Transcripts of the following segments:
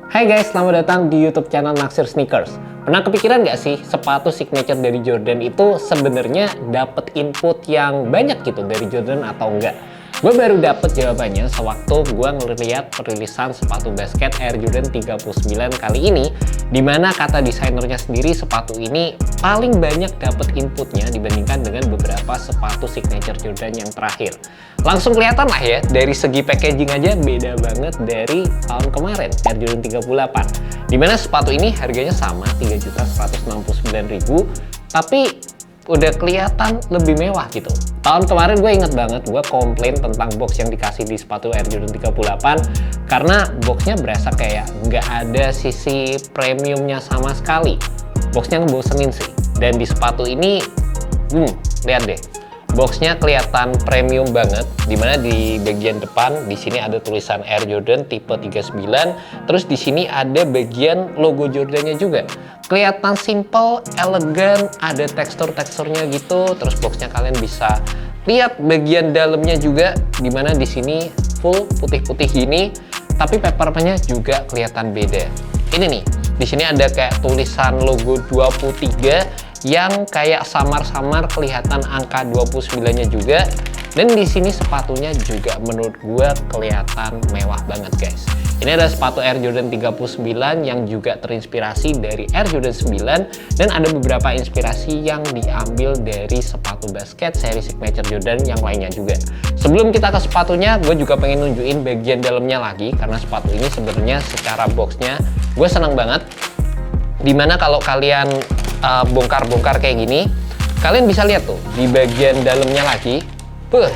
Hai guys, selamat datang di YouTube channel Naksir Sneakers. Pernah kepikiran nggak sih sepatu signature dari Jordan itu sebenarnya dapat input yang banyak gitu dari Jordan atau enggak? Gue baru dapet jawabannya sewaktu gue ngeliat perilisan sepatu basket Air Jordan 39 kali ini, dimana kata desainernya sendiri sepatu ini paling banyak dapet inputnya dibandingkan dengan beberapa sepatu signature Jordan yang terakhir. Langsung kelihatan lah ya, dari segi packaging aja beda banget dari tahun kemarin, Air Jordan 38. Dimana sepatu ini harganya sama, 3.169.000, tapi udah kelihatan lebih mewah gitu. Tahun kemarin gue inget banget, gue komplain tentang box yang dikasih di sepatu Air Jordan 38 karena boxnya berasa kayak nggak ada sisi premiumnya sama sekali. Boxnya ngebosenin sih. Dan di sepatu ini, lihat deh, boxnya kelihatan premium banget, dimana di bagian depan di sini ada tulisan Air Jordan tipe 39, terus di sini ada bagian logo Jordannya juga. Kelihatan simple, elegan, ada teksturnya gitu. Terus boxnya kalian bisa lihat bagian dalamnya juga, dimana di sini full putih-putih gini, tapi papernya juga kelihatan beda. Ini nih, di sini ada kayak tulisan logo 23 yang kayak samar-samar kelihatan angka 29-nya juga. Dan di sini sepatunya juga menurut gue kelihatan mewah banget guys. Ini ada sepatu Air Jordan 39 yang juga terinspirasi dari Air Jordan 9, dan ada beberapa inspirasi yang diambil dari sepatu basket seri signature Jordan yang lainnya juga. Sebelum kita ke sepatunya, gue juga pengen nunjukin bagian dalamnya lagi, karena sepatu ini sebenarnya secara boxnya gue seneng banget. Dimana kalau kalian bongkar-bongkar kayak gini, kalian bisa lihat tuh di bagian dalamnya lagi,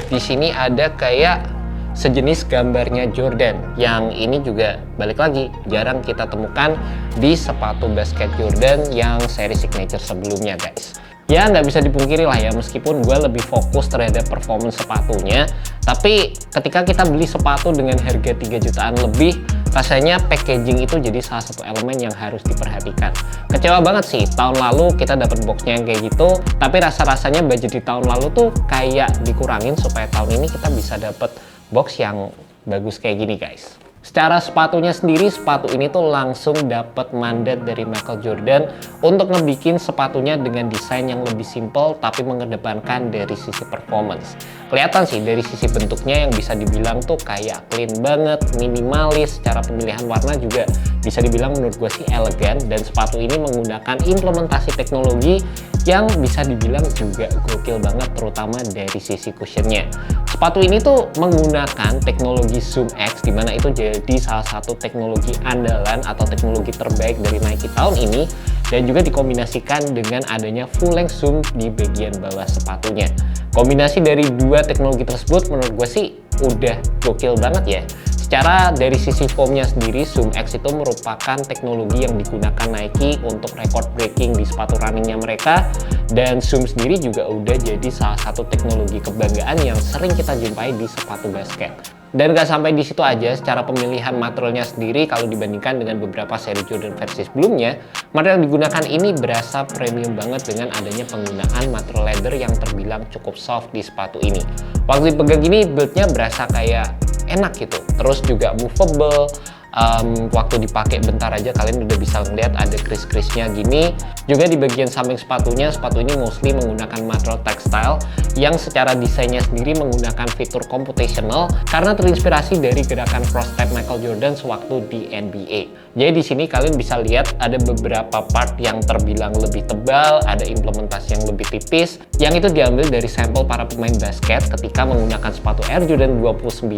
di sini ada kayak sejenis gambarnya Jordan, yang ini juga balik lagi jarang kita temukan di sepatu basket Jordan yang seri signature sebelumnya guys. Ya nggak bisa dipungkiri lah ya, meskipun gue lebih fokus terhadap performance sepatunya, tapi ketika kita beli sepatu dengan harga 3 jutaan lebih, rasanya packaging itu jadi salah satu elemen yang harus diperhatikan. Kecewa banget sih, tahun lalu kita dapat boxnya yang kayak gitu, tapi rasa-rasanya budget di tahun lalu tuh kayak dikurangin supaya tahun ini kita bisa dapat box yang bagus kayak gini guys. Secara sepatunya sendiri, sepatu ini tuh langsung dapat mandat dari Michael Jordan untuk ngebikin sepatunya dengan desain yang lebih simple tapi mengedepankan dari sisi performance. Kelihatan sih dari sisi bentuknya yang bisa dibilang tuh kayak clean banget, minimalis. Secara pemilihan warna juga bisa dibilang menurut gue sih elegan, dan sepatu ini menggunakan implementasi teknologi yang bisa dibilang juga gokil banget, terutama dari sisi cushionnya. Sepatu ini tuh menggunakan teknologi Zoom X, dimana itu jadi salah satu teknologi andalan atau teknologi terbaik dari Nike tahun ini, dan juga dikombinasikan dengan adanya full length zoom di bagian bawah sepatunya. Kombinasi dari dua teknologi tersebut menurut gue sih udah gokil banget ya. Secara dari sisi foamnya sendiri, Zoom X itu merupakan teknologi yang digunakan Nike untuk record breaking di sepatu runningnya mereka, dan Zoom sendiri juga udah jadi salah satu teknologi kebanggaan yang sering kita jumpai di sepatu basket. Dan gak sampai di situ aja, secara pemilihan materialnya sendiri kalau dibandingkan dengan beberapa seri Jordan versi sebelumnya, material yang digunakan ini berasa premium banget dengan adanya penggunaan material leather yang terbilang cukup soft di sepatu ini. Waktu dipegang gini, build-nya berasa kayak enak gitu, terus juga movable. Waktu dipakai bentar aja kalian udah bisa ngeliat ada kris-krisnya gini. Juga di bagian samping sepatunya, sepatu ini mostly menggunakan material textile yang secara desainnya sendiri menggunakan fitur computational karena terinspirasi dari gerakan cross step Michael Jordan sewaktu di NBA. Jadi di sini kalian bisa lihat ada beberapa part yang terbilang lebih tebal, ada implementasi yang lebih tipis, yang itu diambil dari sampel para pemain basket ketika menggunakan sepatu Air Jordan 29.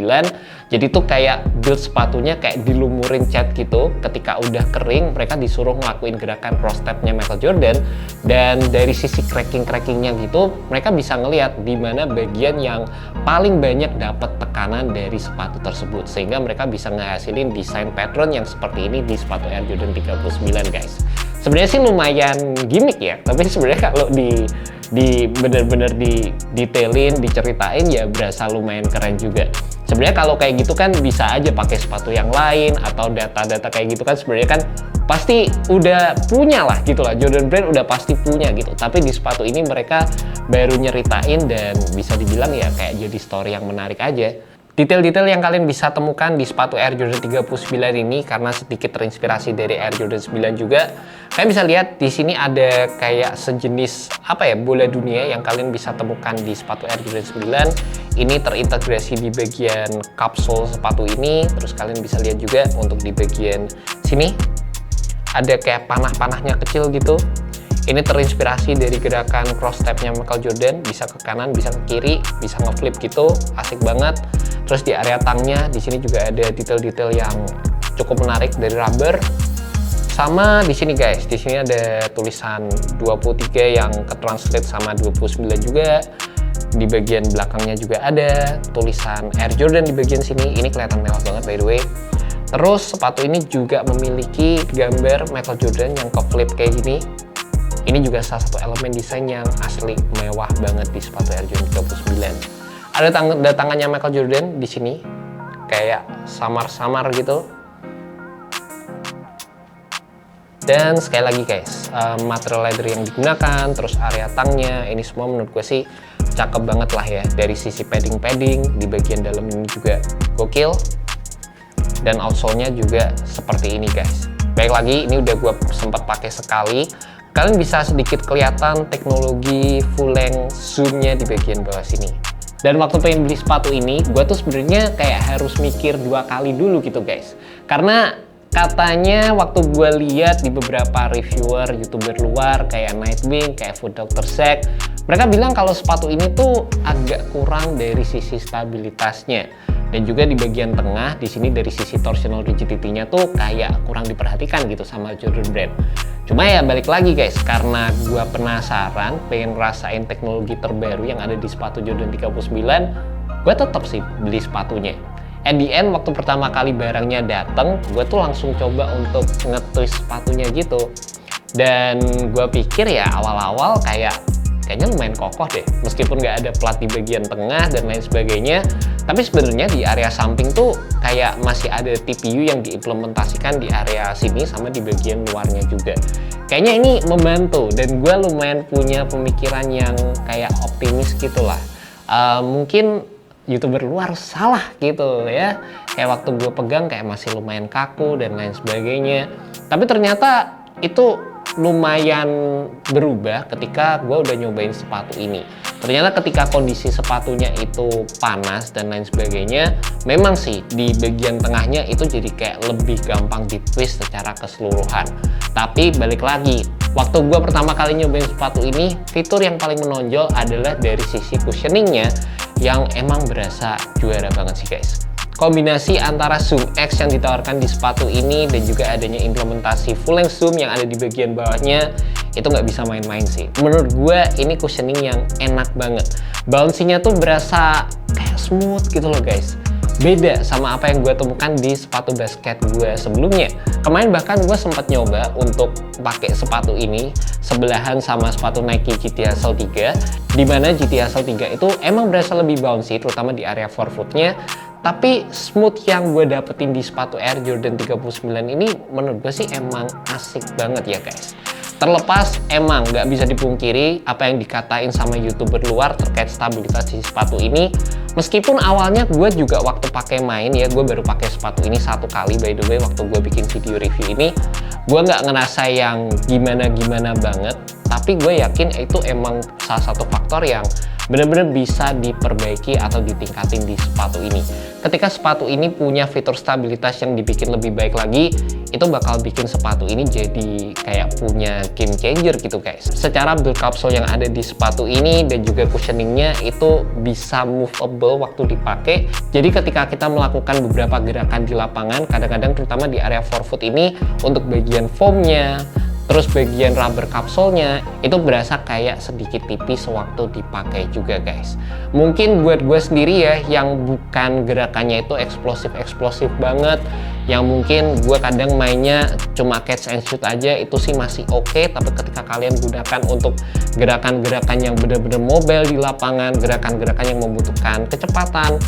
Jadi tuh kayak build sepatunya kayak dilumurin cat gitu. Ketika udah kering, mereka disuruh ngelakuin gerakan cross stepnya Michael Jordan, dan dari sisi crackingnya gitu, mereka bisa ngelihat di mana bagian yang paling banyak dapat tekanan dari sepatu tersebut, sehingga mereka bisa ngehasilin desain pattern yang seperti ini di sepatu Air Jordan 39 guys. Sebenarnya sih lumayan gimmick ya, tapi sebenarnya kalau bener-bener detailin, diceritain ya berasa lumayan keren juga. Sebenarnya kalau kayak gitu kan bisa aja pakai sepatu yang lain, atau data-data kayak gitu kan sebenarnya kan pasti udah punya lah gitu lah, Jordan Brand udah pasti punya gitu. Tapi di sepatu ini mereka baru nyeritain, dan bisa dibilang ya kayak jadi story yang menarik aja. Detail-detail yang kalian bisa temukan di sepatu Air Jordan 39 ini karena sedikit terinspirasi dari Air Jordan 9 juga. Kalian bisa lihat di sini ada kayak sejenis bola dunia yang kalian bisa temukan di sepatu Air Jordan 9. Ini terintegrasi di bagian kapsul sepatu ini. Terus kalian bisa lihat juga untuk di bagian sini ada kayak panah-panahnya kecil gitu. Ini terinspirasi dari gerakan cross stepnya Michael Jordan, bisa ke kanan, bisa ke kiri, bisa ngeflip gitu, asik banget. Terus di area tangnya di sini juga ada detail-detail yang cukup menarik dari rubber. Sama di sini guys, di sini ada tulisan 23 yang ketranslate sama 29 juga. Di bagian belakangnya juga ada tulisan Air Jordan di bagian sini. Ini kelihatan mewah banget by the way. Terus sepatu ini juga memiliki gambar Michael Jordan yang ke flip kayak gini. Ini juga salah satu elemen desain yang asli mewah banget di sepatu Air Jordan 39. Ada tanda tangannya Michael Jordan di sini, kayak samar-samar gitu. Dan sekali lagi guys, material leather yang digunakan, terus area tangnya, ini semua menurut gue sih cakep banget lah ya. Dari sisi padding-padding, di bagian dalam ini juga gokil. Dan outsole-nya juga seperti ini guys. Baik lagi, ini udah gue sempat pakai sekali. Kalian bisa sedikit kelihatan teknologi full length zoom-nya di bagian bawah sini. Dan waktu pengen beli sepatu ini, gue tuh sebenarnya kayak harus mikir 2 kali dulu gitu guys. Karena katanya waktu gue lihat di beberapa reviewer YouTuber luar kayak Nightwing, kayak Foot Doctor Zack, mereka bilang kalau sepatu ini tuh agak kurang dari sisi stabilitasnya. Dan juga di bagian tengah, di sini dari sisi torsional rigidity-nya tuh kayak kurang diperhatikan gitu sama Jordan Brand. Cuma ya balik lagi guys, karena gua penasaran, pengen rasain teknologi terbaru yang ada di sepatu Jordan 39, gua tetap sih beli sepatunya. At the end, waktu pertama kali barangnya dateng, gua tuh langsung coba untuk nge-twist sepatunya gitu. Dan gua pikir ya awal-awal kayaknya lumayan kokoh deh, meskipun nggak ada plat di bagian tengah dan lain sebagainya. Tapi sebenarnya di area samping tuh kayak masih ada TPU yang diimplementasikan di area sini sama di bagian luarnya juga. Kayaknya ini membantu dan gue lumayan punya pemikiran yang kayak optimis gitulah. Mungkin YouTuber luar salah gitu ya. Kayak waktu gue pegang kayak masih lumayan kaku dan lain sebagainya. Tapi ternyata itu lumayan berubah ketika gue udah nyobain sepatu ini. Ternyata ketika kondisi sepatunya itu panas dan lain sebagainya, memang sih di bagian tengahnya itu jadi kayak lebih gampang di twist secara keseluruhan. Tapi balik lagi, waktu gue pertama kali nyobain sepatu ini, fitur yang paling menonjol adalah dari sisi cushioningnya yang emang berasa juara banget sih guys. Kombinasi antara Zoom X yang ditawarkan di sepatu ini dan juga adanya implementasi full length zoom yang ada di bagian bawahnya itu nggak bisa main-main sih. Menurut gue ini cushioning yang enak banget. Bouncy-nya tuh berasa kayak smooth gitu loh guys. Beda sama apa yang gue temukan di sepatu basket gue sebelumnya. Kemarin bahkan gue sempat nyoba untuk pakai sepatu ini sebelahan sama sepatu Nike GT Hustle 3, di mana GT Hustle 3 itu emang berasa lebih bouncy, terutama di area forefootnya. Tapi smooth yang gue dapetin di sepatu Air Jordan 39 ini menurut gue sih emang asik banget ya guys. Terlepas emang nggak bisa dipungkiri apa yang dikatain sama YouTuber luar terkait stabilitas di sepatu ini. Meskipun awalnya gue juga waktu pakai main ya, gue baru pakai sepatu ini 1 kali by the way waktu gue bikin video review ini. Gue nggak ngerasa yang gimana-gimana banget, tapi gue yakin itu emang salah satu faktor yang benar-benar bisa diperbaiki atau ditingkatin di sepatu ini. Ketika sepatu ini punya fitur stabilitas yang dibikin lebih baik lagi, itu bakal bikin sepatu ini jadi kayak punya game changer gitu guys. Secara build capsule yang ada di sepatu ini dan juga cushioningnya itu bisa movable waktu dipakai. Jadi ketika kita melakukan beberapa gerakan di lapangan, kadang-kadang terutama di area forefoot ini, untuk bagian foamnya, terus bagian rubber kapsulnya itu berasa kayak sedikit tipis sewaktu dipakai juga guys. Mungkin buat gue sendiri ya yang bukan gerakannya itu eksplosif banget, yang mungkin gue kadang mainnya cuma catch and shoot aja, itu sih masih oke. Tapi ketika kalian gunakan untuk gerakan-gerakan yang benar-benar mobile di lapangan, gerakan-gerakan yang membutuhkan kecepatan,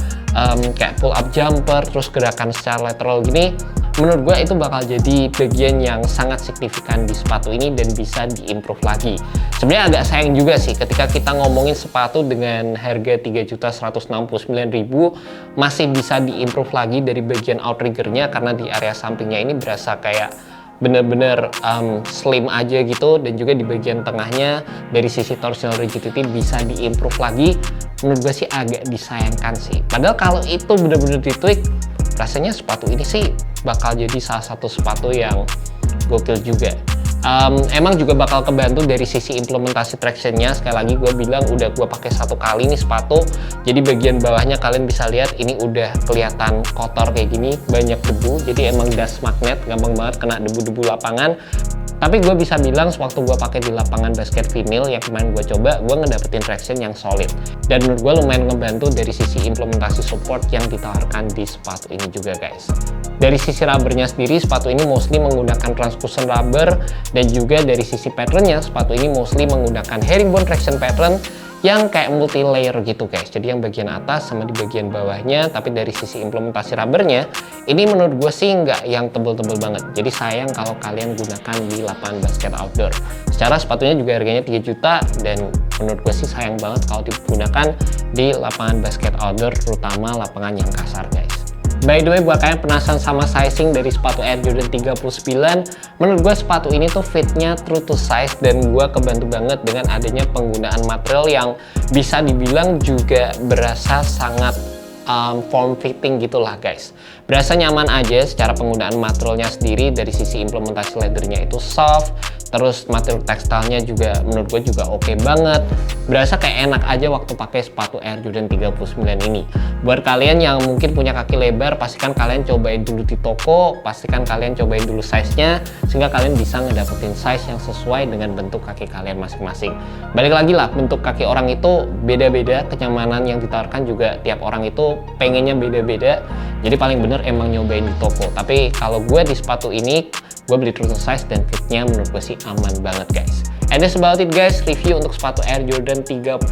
kayak pull up jumper, terus gerakan secara lateral gini, menurut gue itu bakal jadi bagian yang sangat signifikan di sepatu ini dan bisa diimprove lagi. Sebenarnya agak sayang juga sih ketika kita ngomongin sepatu dengan harga 3.169.000 masih bisa diimprove lagi dari bagian outriggernya, karena di area sampingnya ini berasa kayak bener-bener slim aja gitu, dan juga di bagian tengahnya dari sisi torsional rigidity bisa diimprove lagi. Menurut gue sih agak disayangkan sih, padahal kalau itu bener-bener ditweak, rasanya sepatu ini sih bakal jadi salah satu sepatu yang gokil juga. Emang juga bakal kebantu dari sisi implementasi tractionnya. Sekali lagi gue bilang udah gue pakai 1 kali nih sepatu, jadi bagian bawahnya kalian bisa lihat ini udah kelihatan kotor kayak gini, banyak debu, jadi emang dust magnet, gampang banget kena debu-debu lapangan. Tapi gue bisa bilang sewaktu gue pakai di lapangan basket vinyl yang kemarin gue coba, gue ngedapetin traction yang solid, dan menurut gue lumayan ngebantu dari sisi implementasi support yang ditawarkan di sepatu ini juga guys. Dari sisi rubbernya sendiri, sepatu ini mostly menggunakan transcushion rubber, dan juga dari sisi patternnya, sepatu ini mostly menggunakan herringbone traction pattern yang kayak multi layer gitu guys. Jadi yang bagian atas sama di bagian bawahnya. Tapi dari sisi implementasi rubbernya, ini menurut gue sih nggak yang tebel-tebel banget. Jadi sayang kalau kalian gunakan di lapangan basket outdoor. Secara sepatunya juga harganya 3 juta, dan menurut gue sih sayang banget kalau digunakan di lapangan basket outdoor, terutama lapangan yang kasar guys. By the way, buat kalian penasaran sama sizing dari sepatu Air Jordan 39, menurut gue sepatu ini tuh fitnya true to size, dan gue kebantu banget dengan adanya penggunaan material yang bisa dibilang juga berasa sangat form fitting gitulah guys. Berasa nyaman aja secara penggunaan materialnya sendiri. Dari sisi implementasi leathernya itu soft, terus material tekstilnya juga menurut gue juga oke banget. Berasa kayak enak aja waktu pakai sepatu Air Jordan 39 ini. Buat kalian yang mungkin punya kaki lebar, pastikan kalian cobain dulu di toko, pastikan kalian cobain dulu size-nya, sehingga kalian bisa ngedapetin size yang sesuai dengan bentuk kaki kalian masing-masing. Balik lagi lah, bentuk kaki orang itu beda-beda, kenyamanan yang ditawarkan juga tiap orang itu pengennya beda-beda. Jadi paling bener emang nyobain di toko. Tapi kalau gue di sepatu ini, gue beli true to size dan fitnya menurut gue sih aman banget guys. And that's about it guys, review untuk sepatu Air Jordan 39,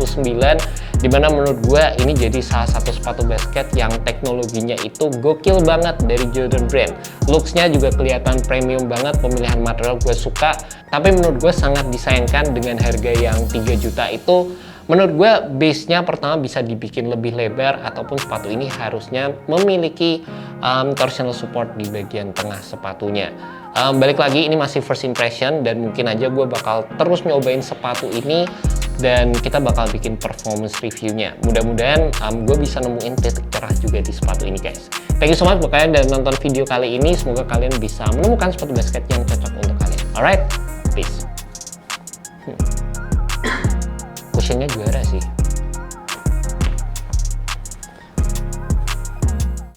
dimana menurut gue ini jadi salah satu sepatu basket yang teknologinya itu gokil banget dari Jordan Brand. Looksnya juga kelihatan premium banget, pemilihan material gue suka. Tapi menurut gue sangat disayangkan dengan harga yang 3 juta itu. Menurut gue base-nya pertama bisa dibikin lebih lebar, ataupun sepatu ini harusnya memiliki torsional support di bagian tengah sepatunya. Balik lagi, ini masih first impression, dan mungkin aja gue bakal terus nyobain sepatu ini, dan kita bakal bikin performance reviewnya. Mudah-mudahan gue bisa nemuin titik cerah juga di sepatu ini guys. Thank you so much buat kalian udah nonton video kali ini. Semoga kalian bisa menemukan sepatu basket yang cocok untuk kalian. Alright, peace. Cushionnya juara sih.